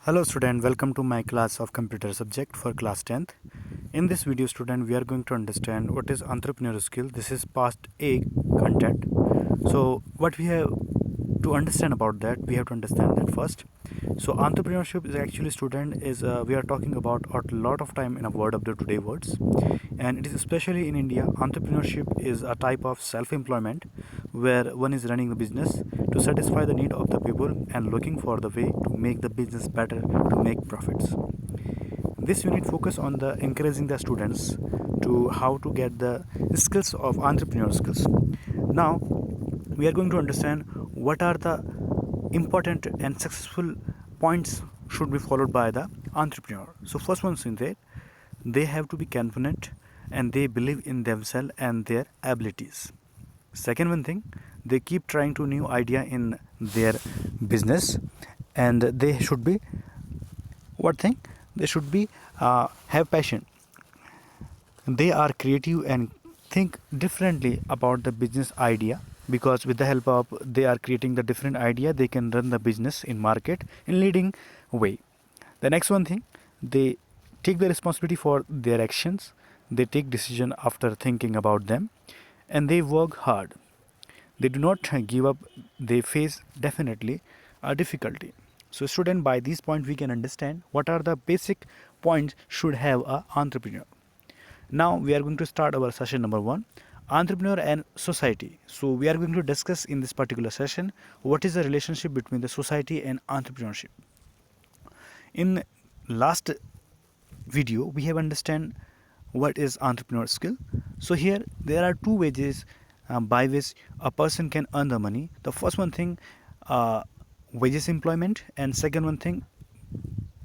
Hello student, welcome to my class of computer subject for class 10th. In this video student, we are going to understand what is entrepreneurial skill. This is past A content. So what we have to understand about that, we have to understand that first. So entrepreneurship is actually student is we are talking about a lot of time in a word of the today words, and it is especially in India. Entrepreneurship is a type of self-employment where one is running the business to satisfy the need of the people and looking for the way to make the business better to make profits. This unit focus on the encouraging the students to how to get the skills of entrepreneurial skills. Now we are going to understand what are the important and successful points should be followed by the entrepreneur. So first one is that they have to be confident and they believe in themselves and their abilities. Second one thing, they keep trying to new idea in their business, and they should be what thing, they should be have passion. They are creative and think differently about the business idea, because with the help of they are creating the different idea, they can run the business in market in leading way. The next one thing, they take the responsibility for their actions. They take decision after thinking about them, and they work hard. They do not give up. They face definitely a difficulty. So student, by this point we can understand what are the basic points should have a entrepreneur. Now we are going to start our session number 1, entrepreneur and society. So we are going to discuss in this particular session what is the relationship between the society and entrepreneurship. In last video we have understand what is entrepreneur skill. So here there are two ways by which a person can earn the money. The first one thing, wages employment, and second one thing,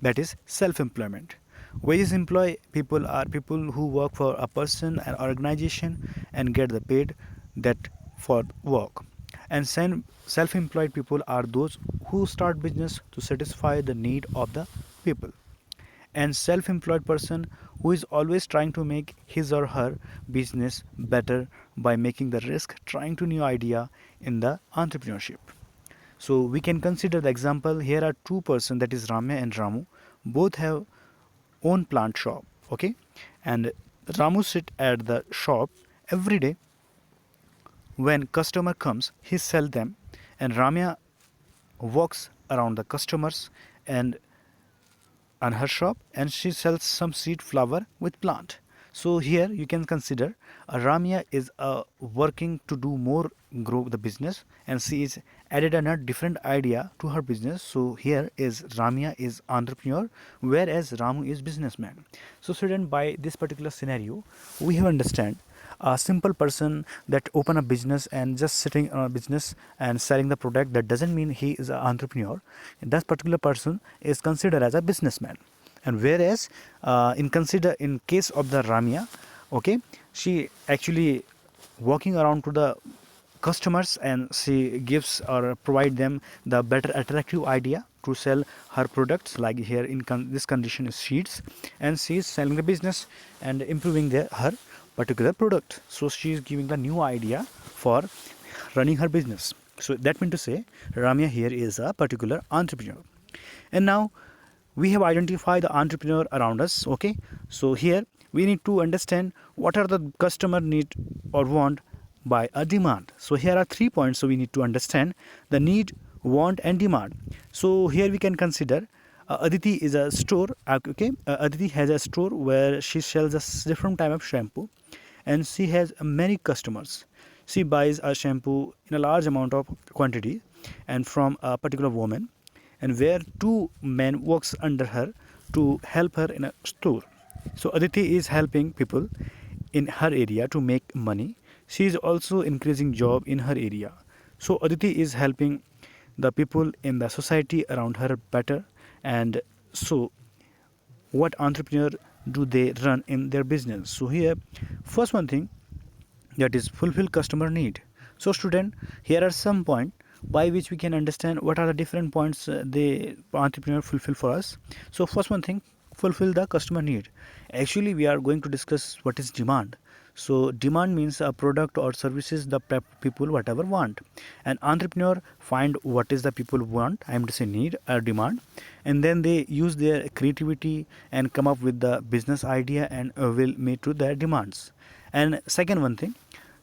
that is self-employment. Wages employ people are people who work for a person an organization and get the paid that for work, and self-employed people are those who start business to satisfy the need of the people, and self-employed person who is always trying to make his or her business better by making the risk trying to new idea in the entrepreneurship. So we can consider the example. Here are two person, that is Ramya and Ramu. Both have own plant shop, okay, and Ramu sit at the shop every day. When customer comes, he sell them, and Ramya walks around the customers and on her shop, and she sells some seed flower with plant. So here you can consider Ramya is working to do more grow the business, and she is added a different idea to her business. So here is Ramya is entrepreneur, whereas Ramu is businessman. So student, by this particular scenario we have understand a simple person that open a business and just sitting on a business and selling the product, that doesn't mean he is an entrepreneur. That particular person is considered as a businessman. And whereas in case of the Ramya, okay, she actually walking around to the customers and she gives or provide them the better attractive idea to sell her products, like here in this condition is sheets, and she is selling the business and improving her particular product. So she is giving the new idea for running her business. So that means to say Ramya here is a particular entrepreneur. And now we have identified the entrepreneur around us, okay. So here we need to understand what are the customer need or want by a demand. So here are 3 points. So we need to understand the need, want and demand. So here we can consider Aditi is a store, okay. Aditi has a store where she sells a different type of shampoo, and she has many customers. She buys a shampoo in a large amount of quantity and from a particular woman, and where two men works under her to help her in a store. So Aditi is helping people in her area to make money. She is also increasing job in her area. So Aditi is helping the people in the society around her better. And so what entrepreneur do they run in their business? So here first one thing, that is fulfill customer need. So student, here are some point by which we can understand what are the different points the entrepreneur fulfill for us. So first one thing, fulfill the customer need. Actually we are going to discuss what is demand. So demand means a product or services the people whatever want. An entrepreneur find what is the people want, I am to say need or demand, and then they use their creativity and come up with the business idea and will meet to their demands. And second one thing,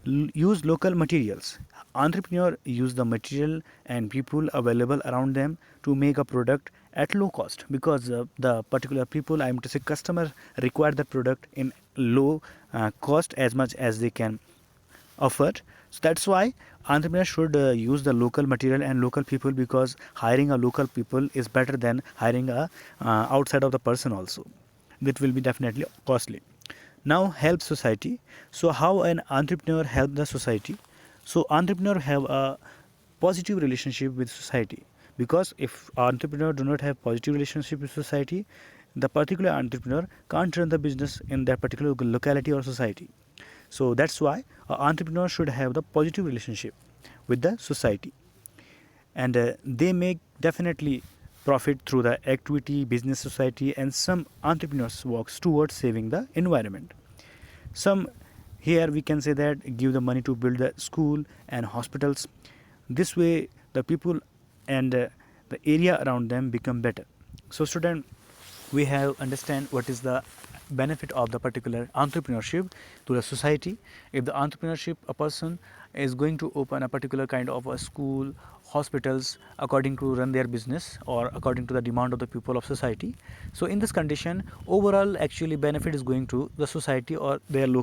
use local materials. Entrepreneur use the material and people available around them to make a product at low cost, because the particular people, I am to say customer, require the product in low cost as much as they can offer. So that's why entrepreneur should use the local material and local people, because hiring a local people is better than hiring a outside of the person also. That will be definitely costly. Now help society. So how an entrepreneur help the society? So entrepreneur have a positive relationship with society, because if entrepreneur do not have positive relationship with society, the particular entrepreneur can't run the business in that particular locality or society. So that's why an entrepreneur should have the positive relationship with the society, and they make definitely profit through the activity business society, and some entrepreneurs works towards saving the environment. Some, here we can say that, give the money to build the school and hospitals. This way the people and the area around them become better. So student, we have understand what is the benefit of the particular entrepreneurship to the society. If the entrepreneurship, a person is going to open a particular kind of a school, hospitals, according to run their business or according to the demand of the people of society. So in this condition, overall actually benefit is going to the society or their local